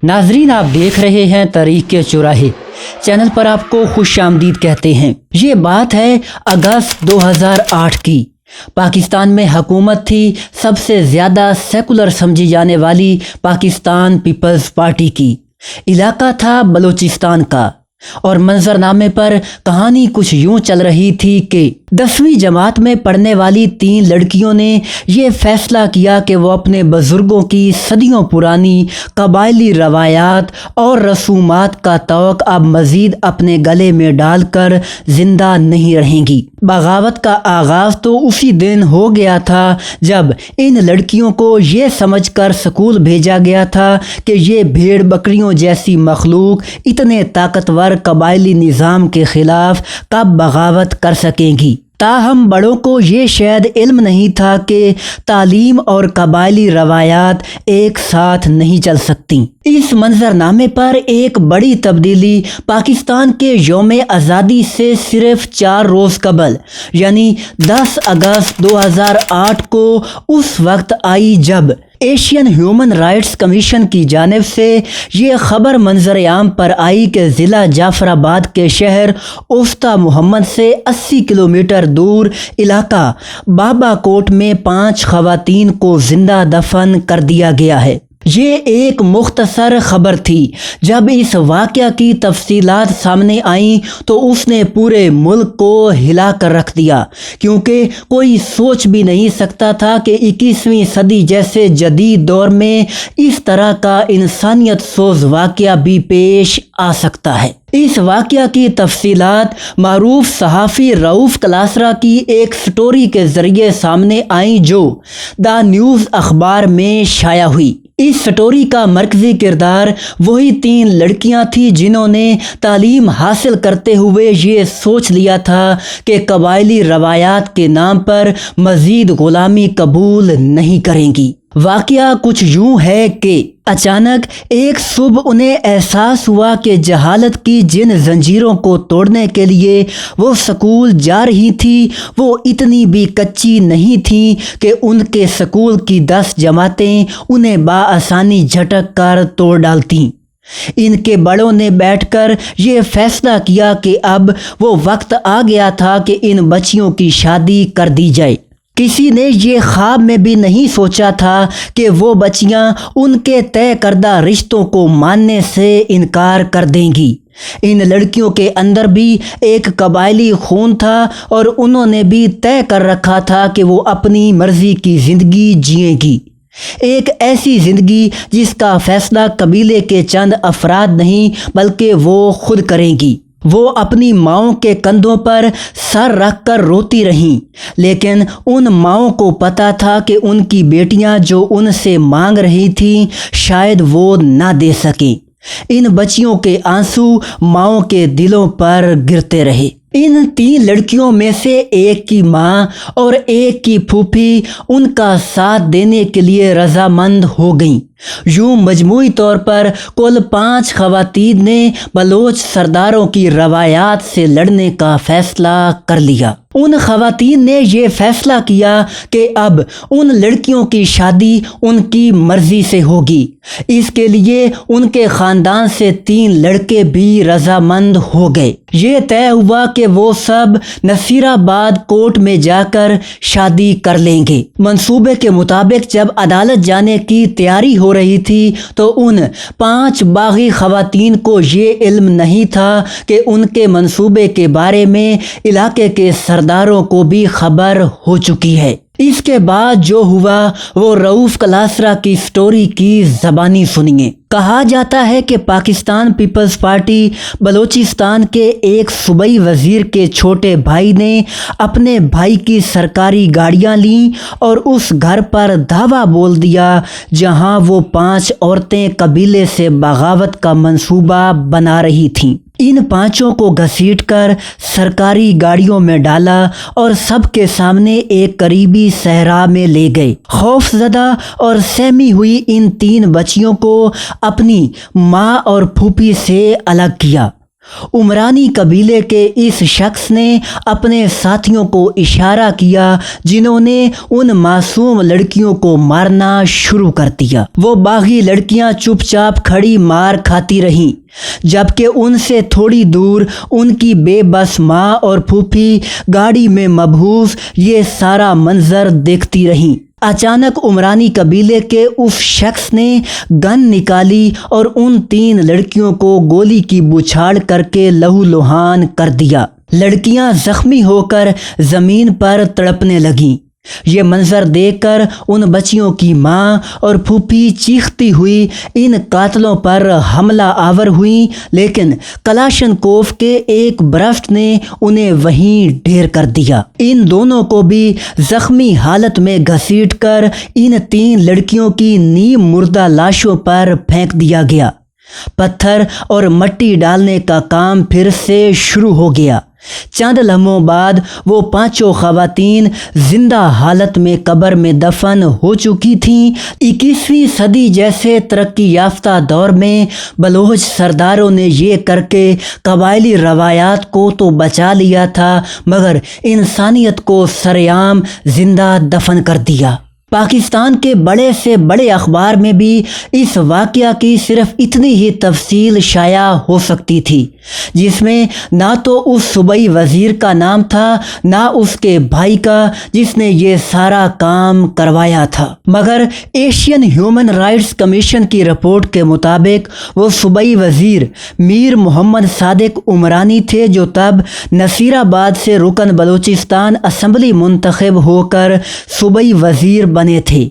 ناظرین، آپ دیکھ رہے ہیں تاریخ کے چوراہے چینل پر آپ کو خوش آمدید کہتے ہیں۔ یہ بات ہے اگست 2008 کی۔ پاکستان میں حکومت تھی سب سے زیادہ سیکولر سمجھی جانے والی پاکستان پیپلز پارٹی کی۔ علاقہ تھا بلوچستان کا، اور منظرنامے پر کہانی کچھ یوں چل رہی تھی کہ 10ویں جماعت میں پڑھنے والی 3 لڑکیوں نے یہ فیصلہ کیا کہ وہ اپنے بزرگوں کی صدیوں پرانی قبائلی روایات اور رسومات کا طوق اب مزید اپنے گلے میں ڈال کر زندہ نہیں رہیں گی۔ بغاوت کا آغاز تو اسی دن ہو گیا تھا جب ان لڑکیوں کو یہ سمجھ کر سکول بھیجا گیا تھا کہ یہ بھیڑ بکریوں جیسی مخلوق اتنے طاقتور قبائلی نظام کے خلاف کب بغاوت کر سکیں گی۔ تاہم بڑوں کو یہ شاید علم نہیں تھا کہ تعلیم اور قبائلی روایات ایک ساتھ نہیں چل سکتی۔ اس منظرنامے پر ایک بڑی تبدیلی پاکستان کے یوم آزادی سے صرف 4 روز قبل یعنی 10 اگست 2008 کو اس وقت آئی جب ایشین ہیومن رائٹس کمیشن کی جانب سے یہ خبر منظر عام پر آئی کہ ضلع جعفر آباد کے شہر اوستا محمد سے 80 کلومیٹر دور علاقہ بابا کوٹ میں 5 خواتین کو زندہ دفن کر دیا گیا ہے۔ یہ ایک مختصر خبر تھی۔ جب اس واقعہ کی تفصیلات سامنے آئیں تو اس نے پورے ملک کو ہلا کر رکھ دیا، کیونکہ کوئی سوچ بھی نہیں سکتا تھا کہ 21ویں صدی جیسے جدید دور میں اس طرح کا انسانیت سوز واقعہ بھی پیش آ سکتا ہے۔ اس واقعہ کی تفصیلات معروف صحافی رؤف کلاسرا کی ایک سٹوری کے ذریعے سامنے آئیں جو دا نیوز اخبار میں شائع ہوئی۔ اس سٹوری کا مرکزی کردار وہی 3 لڑکیاں تھیں جنہوں نے تعلیم حاصل کرتے ہوئے یہ سوچ لیا تھا کہ قبائلی روایات کے نام پر مزید غلامی قبول نہیں کریں گی۔ واقعہ کچھ یوں ہے کہ اچانک ایک صبح انہیں احساس ہوا کہ جہالت کی جن زنجیروں کو توڑنے کے لیے وہ سکول جا رہی تھی وہ اتنی بھی کچی نہیں تھیں کہ ان کے سکول کی 10 جماعتیں انہیں بآسانی جھٹک کر توڑ ڈالتیں۔ ان کے بڑوں نے بیٹھ کر یہ فیصلہ کیا کہ اب وہ وقت آ گیا تھا کہ ان بچیوں کی شادی کر دی جائے۔ کسی نے یہ خواب میں بھی نہیں سوچا تھا کہ وہ بچیاں ان کے طے کردہ رشتوں کو ماننے سے انکار کر دیں گی۔ ان لڑکیوں کے اندر بھی ایک قبائلی خون تھا اور انہوں نے بھی طے کر رکھا تھا کہ وہ اپنی مرضی کی زندگی جئیں گی، ایک ایسی زندگی جس کا فیصلہ قبیلے کے چند افراد نہیں بلکہ وہ خود کریں گی۔ وہ اپنی ماؤں کے کندھوں پر سر رکھ کر روتی رہیں، لیکن ان ماؤں کو پتہ تھا کہ ان کی بیٹیاں جو ان سے مانگ رہی تھیں شاید وہ نہ دے سکیں۔ ان بچیوں کے آنسو ماؤں کے دلوں پر گرتے رہے۔ ان 3 لڑکیوں میں سے ایک کی ماں اور ایک کی پھوپھی ان کا ساتھ دینے کے لیے رضامند ہو گئیں۔ یوں مجموعی طور پر کل 5 خواتین نے بلوچ سرداروں کی روایات سے لڑنے کا فیصلہ کر لیا۔ ان خواتین نے یہ فیصلہ کیا کہ اب ان لڑکیوں کی شادی ان کی مرضی سے ہوگی۔ اس کے لیے ان کے خاندان سے 3 لڑکے بھی رضامند ہو گئے۔ یہ طے ہوا کہ وہ سب نصیر آباد کورٹ میں جا کر شادی کر لیں گے۔ منصوبے کے مطابق جب عدالت جانے کی تیاری ہو رہی تھی تو ان 5 باغی خواتین کو یہ علم نہیں تھا کہ ان کے منصوبے کے بارے میں علاقے کے سرداروں کو بھی خبر ہو چکی ہے۔ اس کے بعد جو ہوا وہ رؤف کلاسرا کی سٹوری کی زبانی سنیے۔ کہا جاتا ہے کہ پاکستان پیپلز پارٹی بلوچستان کے ایک صوبائی وزیر کے چھوٹے بھائی نے اپنے بھائی کی سرکاری گاڑیاں لیں اور اس گھر پر دھاوا بول دیا جہاں وہ 5 عورتیں قبیلے سے بغاوت کا منصوبہ بنا رہی تھیں۔ ان 5 کو گھسیٹ کر سرکاری گاڑیوں میں ڈالا اور سب کے سامنے ایک قریبی صحرا میں لے گئے۔ خوف زدہ اور سہمی ہوئی ان 3 بچیوں کو اپنی ماں اور پھوپھی سے الگ کیا۔ عمرانی قبیلے کے اس شخص نے اپنے ساتھیوں کو اشارہ کیا جنہوں نے ان معصوم لڑکیوں کو مارنا شروع کر دیا۔ وہ باغی لڑکیاں چپ چاپ کھڑی مار کھاتی رہیں، جبکہ ان سے تھوڑی دور ان کی بے بس ماں اور پھوپھی گاڑی میں مبہوس یہ سارا منظر دیکھتی رہیں۔ اچانک عمرانی قبیلے کے اس شخص نے گن نکالی اور ان 3 لڑکیوں کو گولی کی بچھاڑ کر کے لہو لہان کر دیا۔ لڑکیاں زخمی ہو کر زمین پر تڑپنے لگیں۔ یہ منظر دیکھ کر ان بچیوں کی ماں اور پھوپھی چیختی ہوئی ان قاتلوں پر حملہ آور ہوئیں، لیکن کلاشنکوف کے ایک برسٹ نے انہیں وہیں ڈھیر کر دیا۔ ان دونوں کو بھی زخمی حالت میں گھسیٹ کر ان 3 لڑکیوں کی نیم مردہ لاشوں پر پھینک دیا گیا۔ پتھر اور مٹی ڈالنے کا کام پھر سے شروع ہو گیا۔ چند لمحوں بعد وہ 5 خواتین زندہ حالت میں قبر میں دفن ہو چکی تھیں۔ 21ویں صدی جیسے ترقی یافتہ دور میں بلوچ سرداروں نے یہ کر کے قبائلی روایات کو تو بچا لیا تھا، مگر انسانیت کو سرعام زندہ دفن کر دیا۔ پاکستان کے بڑے سے بڑے اخبار میں بھی اس واقعہ کی صرف اتنی ہی تفصیل شائع ہو سکتی تھی، جس میں نہ تو اس صوبائی وزیر کا نام تھا، نہ اس کے بھائی کا جس نے یہ سارا کام کروایا تھا، مگر ایشین ہیومن رائٹس کمیشن کی رپورٹ کے مطابق وہ صوبائی وزیر میر محمد صادق عمرانی تھے، جو تب نصیر آباد سے رکن بلوچستان اسمبلی منتخب ہو کر صوبائی وزیر بنے تھے،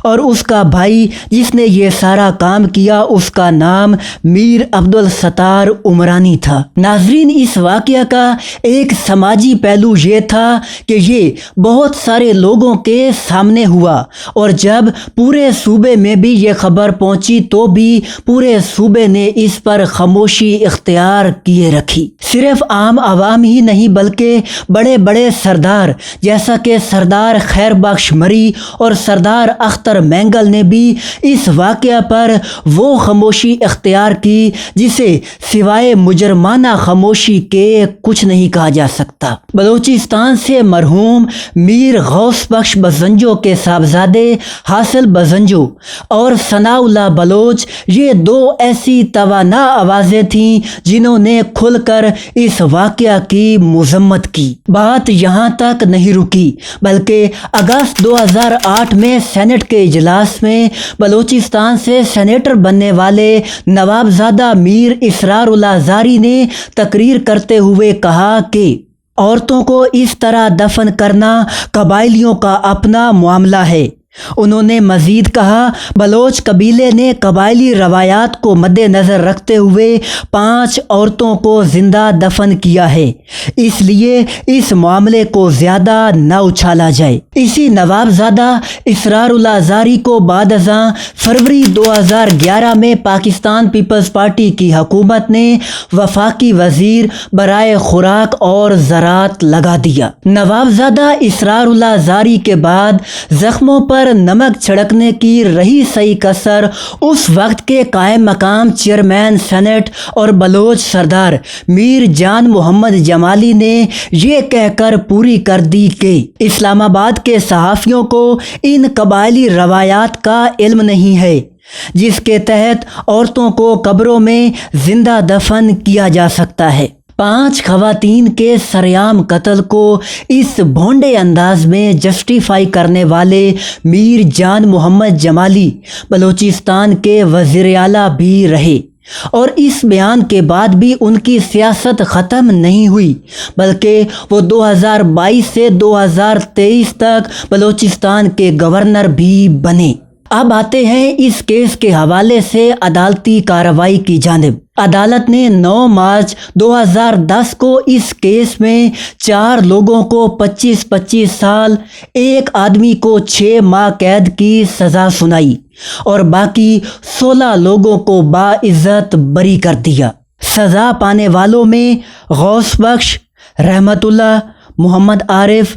اور اس کا بھائی جس نے یہ سارا کام کیا اس کا نام میر عبدالستار عمرانی تھا۔ ناظرین، اس واقعہ کا ایک سماجی پہلو یہ تھا کہ یہ بہت سارے لوگوں کے سامنے ہوا، اور جب پورے صوبے میں بھی یہ خبر پہنچی تو بھی پورے صوبے نے اس پر خاموشی اختیار کیے رکھی۔ صرف عام عوام ہی نہیں بلکہ بڑے بڑے سردار جیسا کہ سردار خیر بخش مری اور سردار اختر مینگل نے بھی اس واقعہ پر وہ خاموشی اختیار کی جسے سوائے مجرمانہ خاموشی کے کچھ نہیں کہا جا سکتا۔ بلوچستان سے مرحوم میر غوث بخش بزنجو کے صاحبزادے حاصل بزنجو اور ثناء اللہ بلوچ یہ 2 ایسی توانا آوازیں تھیں جنہوں نے کھل کر اس واقعہ کی مذمت کی۔ بات یہاں تک نہیں رکی، بلکہ اگست 2008 میں سینٹ کے اجلاس میں بلوچستان سے سینیٹر بننے والے نوابزادہ میر اسرار اللہ زاری نے تقریر کرتے ہوئے کہا کہ عورتوں کو اس طرح دفن کرنا قبائلیوں کا اپنا معاملہ ہے۔ انہوں نے مزید کہا، بلوچ قبیلے نے قبائلی روایات کو مد نظر رکھتے ہوئے 5 عورتوں کو زندہ دفن کیا ہے، اس لیے اس معاملے کو زیادہ نہ اچھالا جائے۔ اسی نوابزادہ اسرار اللہ زاری کو بعد ازاں فروری 2011 میں پاکستان پیپلز پارٹی کی حکومت نے وفاقی وزیر برائے خوراک اور زراعت لگا دیا۔ نوابزادہ اسرار اللہ زاری کے بعد زخموں پر نمک چھڑکنے کی رہی صحیح کسر اس وقت کے قائم مقام چیئرمین سینٹ اور بلوچ سردار میر جان محمد جمالی نے یہ کہہ کر پوری کر دی کہ اسلام آباد کے صحافیوں کو ان قبائلی روایات کا علم نہیں ہے جس کے تحت عورتوں کو قبروں میں زندہ دفن کیا جا سکتا ہے۔ 5 خواتین کے سرعام قتل کو اس بھونڈے انداز میں جسٹیفائی کرنے والے میر جان محمد جمالی بلوچستان کے وزیر اعلیٰ بھی رہے، اور اس بیان کے بعد بھی ان کی سیاست ختم نہیں ہوئی، بلکہ وہ 2022 سے 2023 تک بلوچستان کے گورنر بھی بنے۔ اب آتے ہیں اس کیس کے حوالے سے عدالتی کارروائی کی جانب۔ عدالت نے 9 مارچ 2010 کو اس کیس میں 4 لوگوں کو 25-25 سال، ایک آدمی کو 6 ماہ قید کی سزا سنائی اور باقی 16 لوگوں کو باعزت بری کر دیا۔ سزا پانے والوں میں غوث بخش، رحمت اللہ، محمد عارف،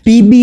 PB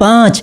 5